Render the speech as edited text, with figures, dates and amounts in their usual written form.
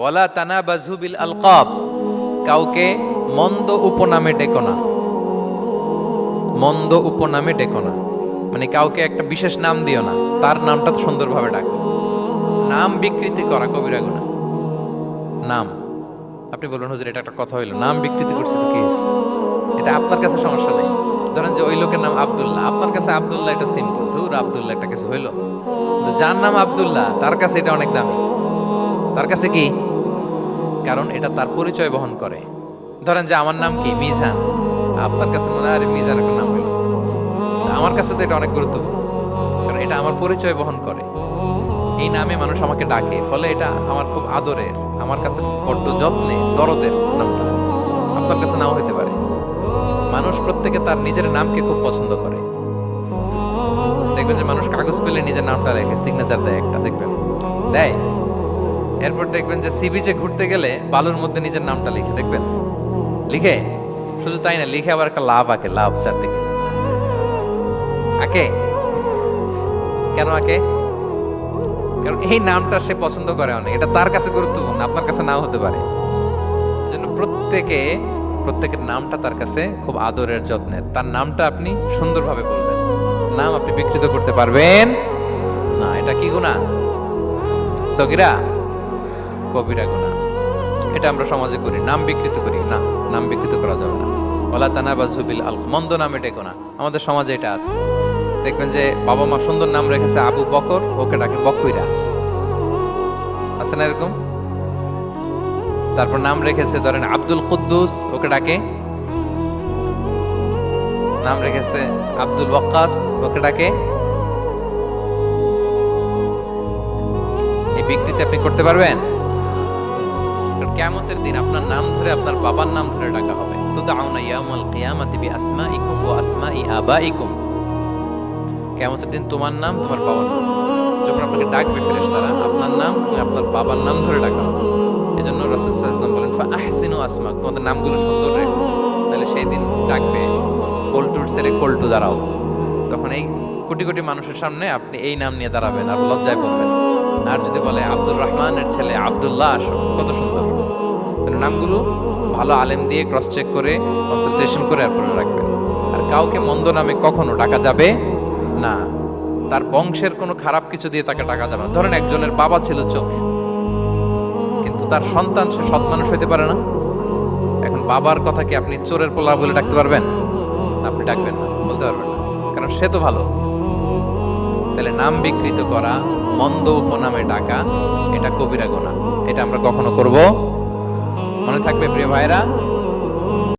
ওয়ালা তানাবাযু বিল আলকাব, কাউকে মন্দ উপনামে ডেকো না। মন্দ উপনামে ডেকো না মানে কাউকে একটা বিশেষ নাম দিও না, তার নামটা সুন্দরভাবে ডাকো। নাম বিকৃতি করা কবিরা গুনাহ। নাম আপনি বলবেন হুজুর এটা একটা কথা হইলো, নাম বিকৃতি করছে তো কি হয়েছে? এটা আপনার কাছে সমস্যা নেই। ধরেন যে ওই লোকের নাম আব্দুল্লাহ, আপনার কাছে আব্দুল্লাহ এটা সিম্পল, ধুর আব্দুল্লাহ একটা কিছু হইলো। কিন্তু যার নাম আব্দুল্লাহ তার কাছে এটা অনেক দামি। তার কাছে কি? কারণ এটা তার পরিচয় বহন করে। ধরেন যে আমার নাম কি মিজান, আপনার কাছে মনে হয় আরে মিজান একটা নাম হইলো, আমার কাছে তো এটা অনেক গুরুত্বপূর্ণ, কারণ এটা আমার পরিচয় বহন করে। এই নামে মানুষ আমাকে ডাকে, ফলে এটা আমার খুব আদরের, আমার কাছে বড্ড যত্নে দরদের নামটা। আপনার কাছে নাও হইতে পারে। মানুষ প্রত্যেকে তার নিজের নামকে খুব পছন্দ করে। দেখবেন যে মানুষ কাগজ পেলে নিজের নামটা লেখে, সিগনেচার দেয় একটা, দেখবেন দেয়। এরপর দেখবেন যে সি বিচে ঘুরতে গেলে বালুর মধ্যে নিজের নামটা লিখে, দেখবেন লিখে। শুধু তাই না, লিখে আবার একটা লাভ আঁকে, লাভ চারদিকে আঁকে। কেন আঁকে? কারণ এই নামটা সে পছন্দ করে অনেক, এটা তার কাছে গুরুত্বপূর্ণ, আপনার কাছে নাও হতে পারে। এজন্য প্রত্যেকের নামটা তার কাছে খুব আদরের যত্নের। তার নামটা আপনি সুন্দরভাবে বলবেন। নাম আপনি বিকৃত করতে পারবেন না। এটা কি গুনাহ? সগীরা কবিরা গুনাহ। এটা আমরা সমাজে করি, নাম বিকৃত করি না। নাম বিকৃত করা যাবে না। ওয়ালা তানাবাযু বিল আলকাব, মন্দ নামে ডেকো না। আমাদের সমাজে এটা আছে। দেখবেন যে বাবা মা সুন্দর নাম রেখেছে আবু বকর, ওকে ডাকে বকইরা, আছে না এরকম? তারপর নাম রেখেছে ধরেন আব্দুল কুদ্দুস, ওকে ডাকে। নাম রেখেছে আব্দুল ওয়াক্কাস, ওকে ডাকে। এই বিকৃতি আপনি করতে পারবেন? কিয়ামতের দিন আপনার নাম ধরে আপনার বাবার নাম ধরে ডাকা হবে। তুদআউনা ইয়াউমাল কিয়ামাতি বিআসমাইকুম ওয়া আসমাই আবাইকুম। কিয়ামতের দিন তোমার নাম, তোমার বাবার নাম, যখন আপনাকে ডাকবে ফেরেশতারা, আপনার নাম এবং আপনার বাবার নাম ধরে ডাকা হবে। এজন্য রাসূল সাল্লাল্লাহু আলাইহি ওয়াসাল্লাম বলেন ফাআহসিনু আসমাক, তোমাদের নামগুলো সুন্দর রেখো, তাহলে সেই দিন ডাকবে কল্টুর ছেলে কল্টু দাঁড়াও। তখন এই কোটি কোটি মানুষের সামনে আপনি এই নাম নিয়ে দাঁড়াবেন আর লজ্জায় পড়বেন। আর যদি বলে আব্দুর রহমানের ছেলে আব্দুল্লাহ, আসো, কত সুন্দর। নামগুলো ভালো আলেম দিয়ে ক্রস চেক করে কনসালটেশন করে এরপরে রাখবেন। আর কাউকে মন্দ নামে কখনো ডাকা যাবে না। তার বংশের কোনো খারাপ কিছু দিয়ে তাকে ডাকা যাবে না। ধরেন একজনের বাবা ছিল চোর, কিন্তু তার সন্তান সে সৎ মানুষ হইতে পারে না। এখন বাবার কথা কি আপনি চোরের পোলা বলে ডাকতে পারবেন? আপনি ডাকবেন না, বলতে পারবেন না, কারণ সে তো ভালো। তাহলে নাম বিকৃত করা, মন্দ উপনামে ডাকা, এটা কবিরা গুনাহ। এটা আমরা কখনো করব? মনে থাকবে প্রিয় ভাইরা।